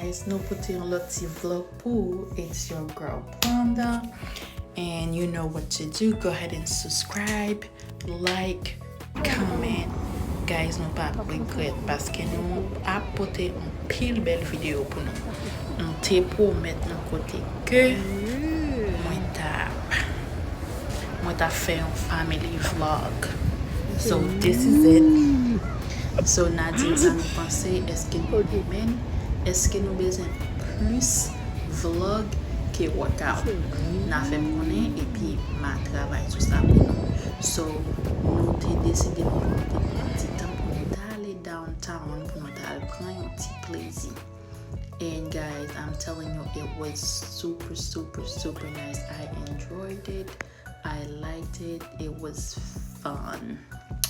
guys, nou pote yon lot ti vlog pou. It's your girl Panda, and you know what to do. Go ahead and subscribe, like, comment. Guys, nou pa regret paske nou apote yon pil bel video pou nou. Nou te promet nou kote ke mwen ta fe yon family vlog. So this is it. So Nadine sa nou pense, eske nou men, eske nou bezen plus vlog ke workout. Na fe mounen epi ma travay tout sa pou nou. So nou te deside pou nou te pati tan pou nou ta ale downtown pou nou ta ale pran yon ti plezi. And guys, I'm telling you, it was super nice. I enjoyed it. I liked it. It was fun.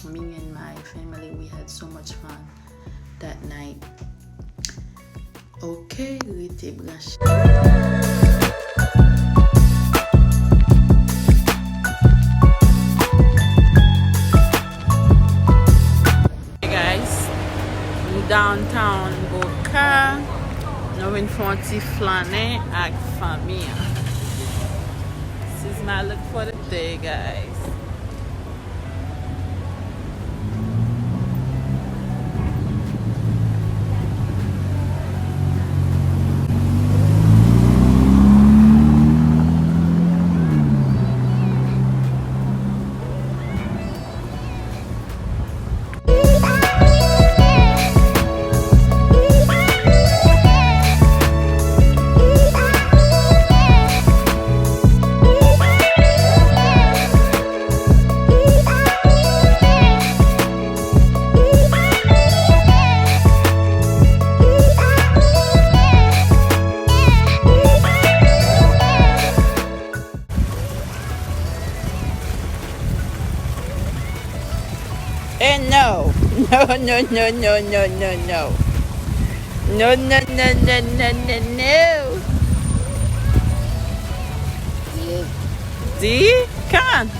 Me and my family, we had so much fun that night. Okay, rete branche. Hey guys, downtown Boca. Nou vin fon ti flane ak famille. This is my look for the day, guys. And no. See? Come on.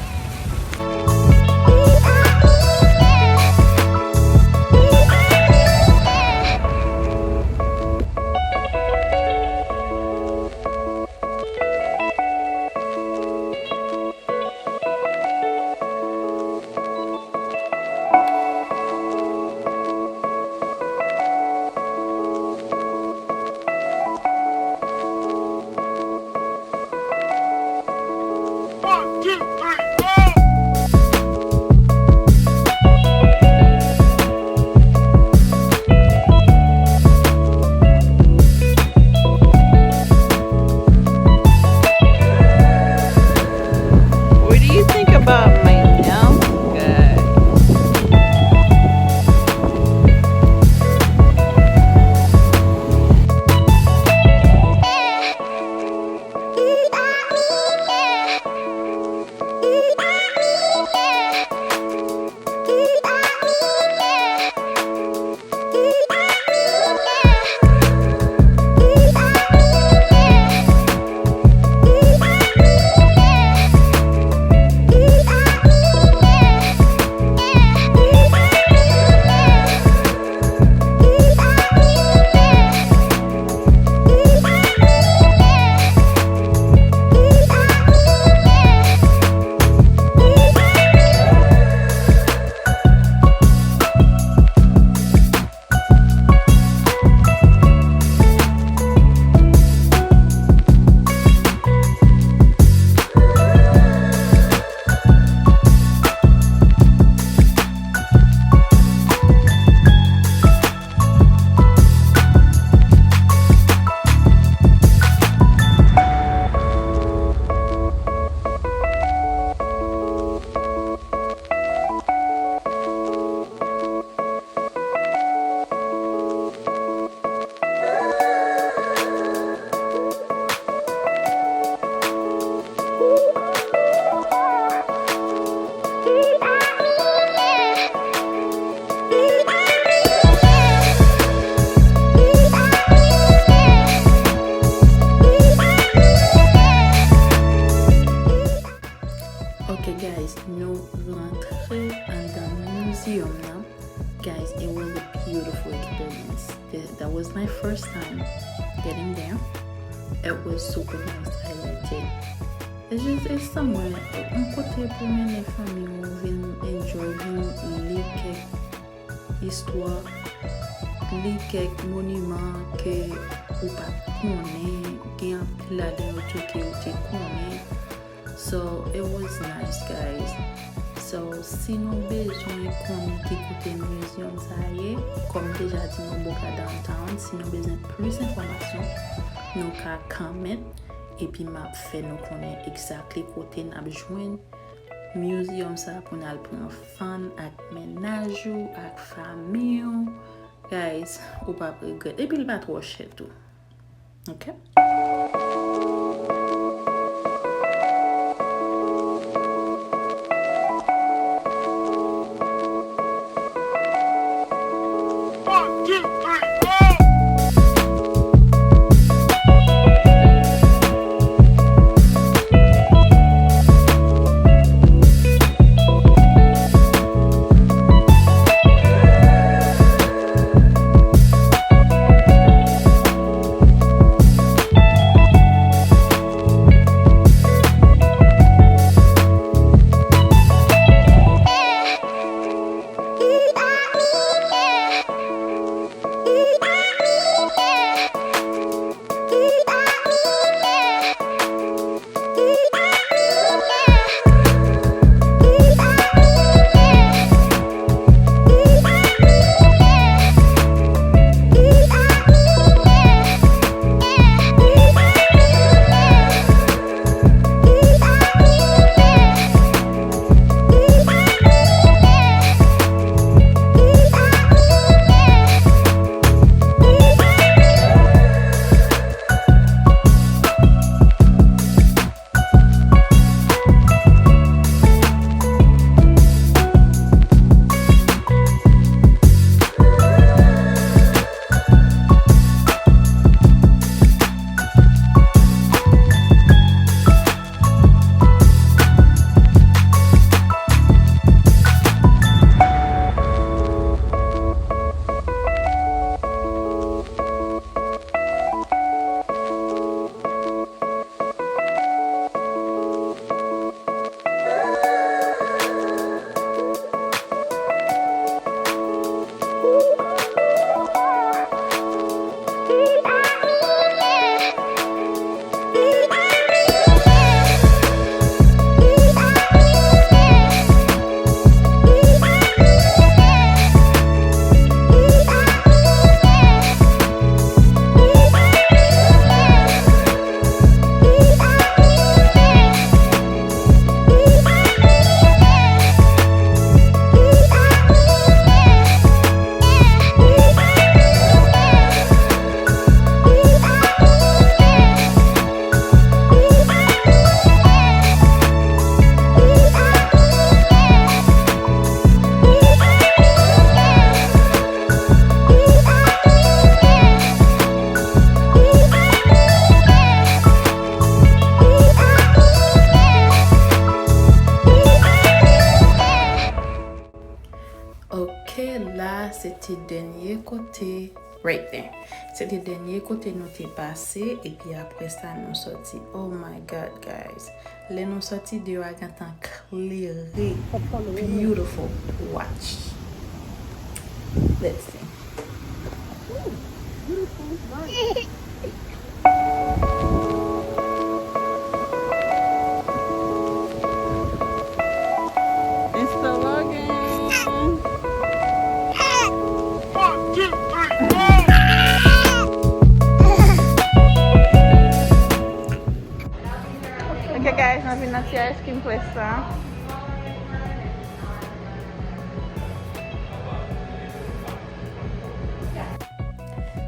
Guys, it was a beautiful experience. That was my first time getting there. It was super nice. I liked it. It's somewhere. Un côté pour les familles, on vient enjoy, lire quelques histoires, lire quelques monuments que ou pas connaît, qui en pile dedans que ou te connaît. So it was nice, guys. So si nous besoin qu'on qui écouter museum ça y est, comme déjà dit nous Boca downtown, si nous besoin plus d'informations, nous ka comment et puis m'a fait nous connaître exactement côté n'a besoin museum ça pour nous prendre fun avec ménage ou avec famille. Guys, ou pas regret et puis il pas trop cher tout. OK? C'était le dernier côté, right there. C'était le dernier côté nous t'es passé et puis après ça nous sorti. Oh my God, guys. Les nous sorti de Wagantan clairé. Beautiful. Watch. Let's see. Ooh, beautiful. Nice. Guys, nós vimos nesse ice cream place.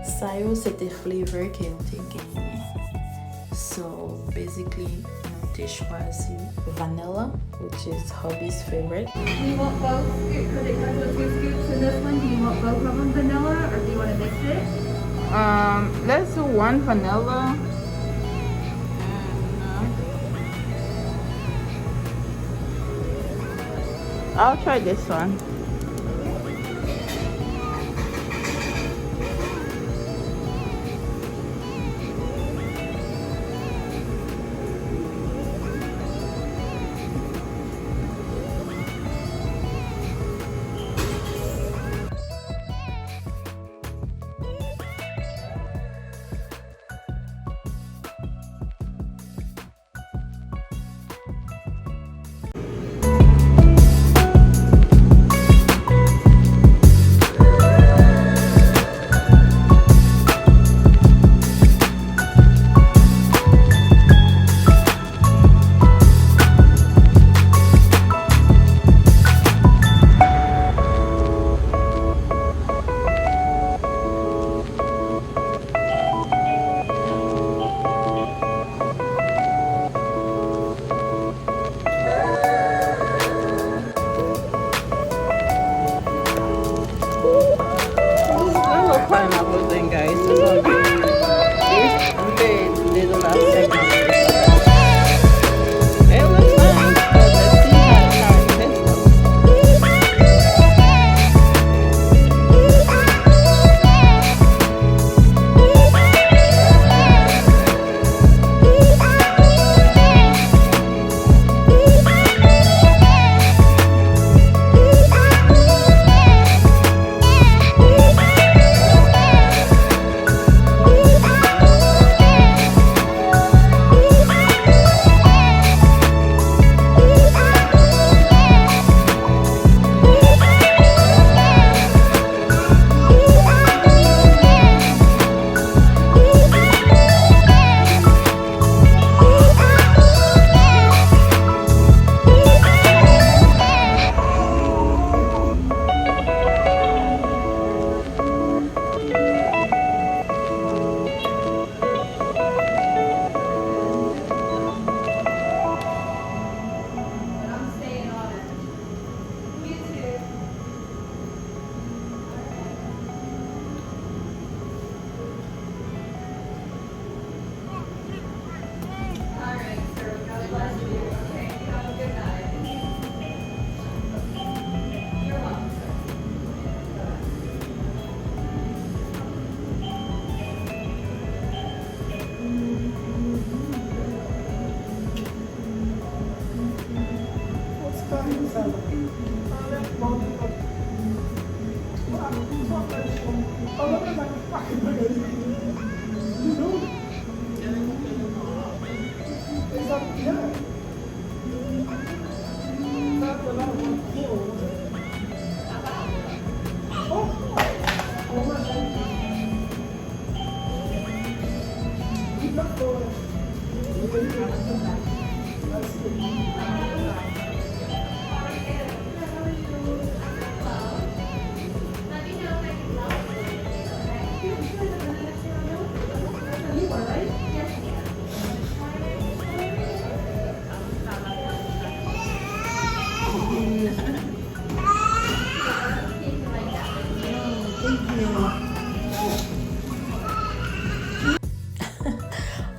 Sayo c'était flavor que nous t'ai gagné. So basically nous t'ai choisi vanilla, which is hubby's favorite. Do you want both? Could it come with 2 scoops in this one? Do you want both of them vanilla or do you want to mix it? Let's do one vanilla. I'll try this one.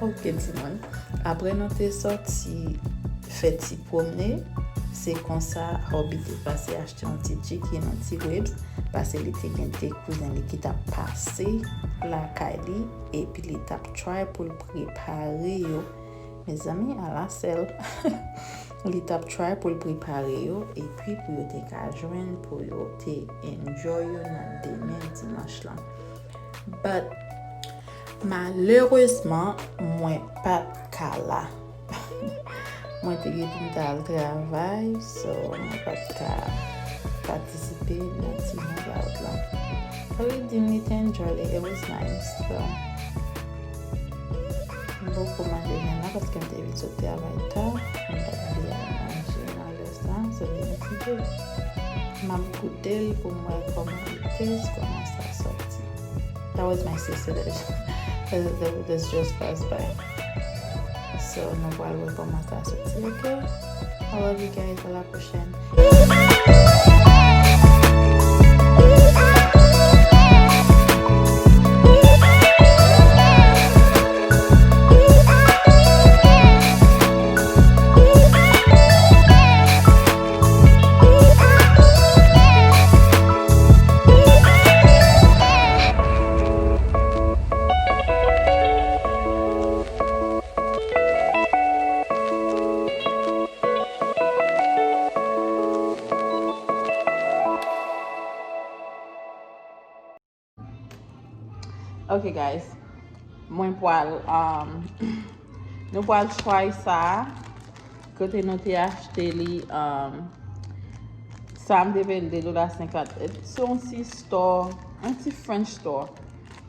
Ok, Timon. Après nous t'es sorti fait ti promener, c'est comme ça Hobby t'est passé acheter un petit chicken, un petit ribs parce que l'été gen tes cousins qui t'a passé la Kylie et puis les t'a try pour le préparer yo. Mes amis à la selle. Les t'a try pour le préparer yo et puis pour yo te ka joindre pour yo te enjoy yo dans demain dimanche là. But malheureusement, moi pas kala. Moi te gen pou m'ta al travail, so moi pas ka participer dans ti hangout là. I didn't enjoy it. It was nice. So beaucoup manger là parce que m'te vite sauter travail tard. M'ta aller manger dans le restaurant, so j'ai décidé. M'a goûté pour moi comment ça sorti. That was my sister that just passed by. So, nous voyons comment ça sorti. Okay? I love you guys. À la prochaine. Okay guys, mwen poal nou poal try sa kote nou te achete li sa m devele de $50. Son si store, un ti French store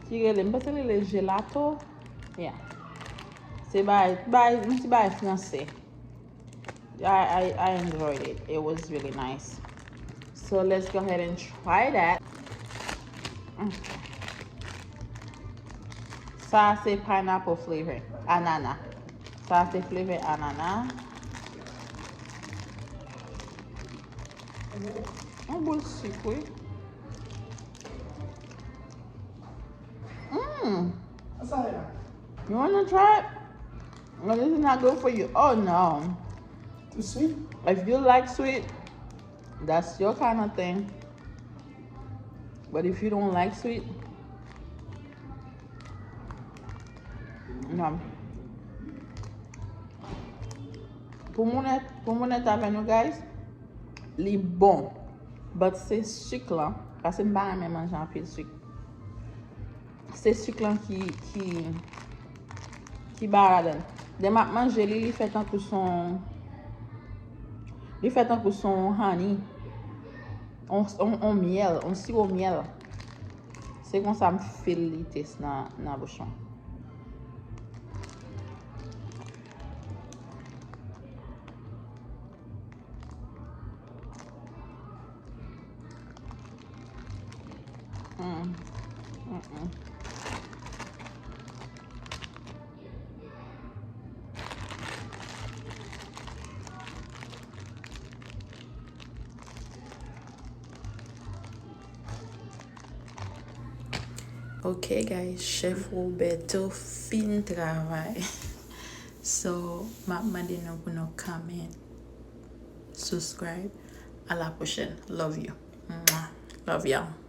ki rele, m pase le gelato. Yeah. Se bay francais. I enjoyed it. It was really nice. So let's go ahead and try that. Ça c'est pineapple flavor, ananas. Ça c'est flavor ananas. Un boule de sucre, oui. You wanna try it? No, this is not good for you. Oh no. Too sweet? If you like sweet, that's your kind of thing. But if you don't like sweet, no. Pour mon avec nous, guys, li bon. But c'est sucre là. Parce que je ne vais pas manger un peu de sucre. C'est sucre là qui barade. De ma manger, il fait un peu son. Il fait un peu son honey. On miel, on sirop miel. C'est comme ça me fait le test dans la bouchon. Ok guys, Chef Roberto fin travail. So, ma demande nou pour nous comment, subscribe. À la prochaine. Love you. Mwah. Love y'all.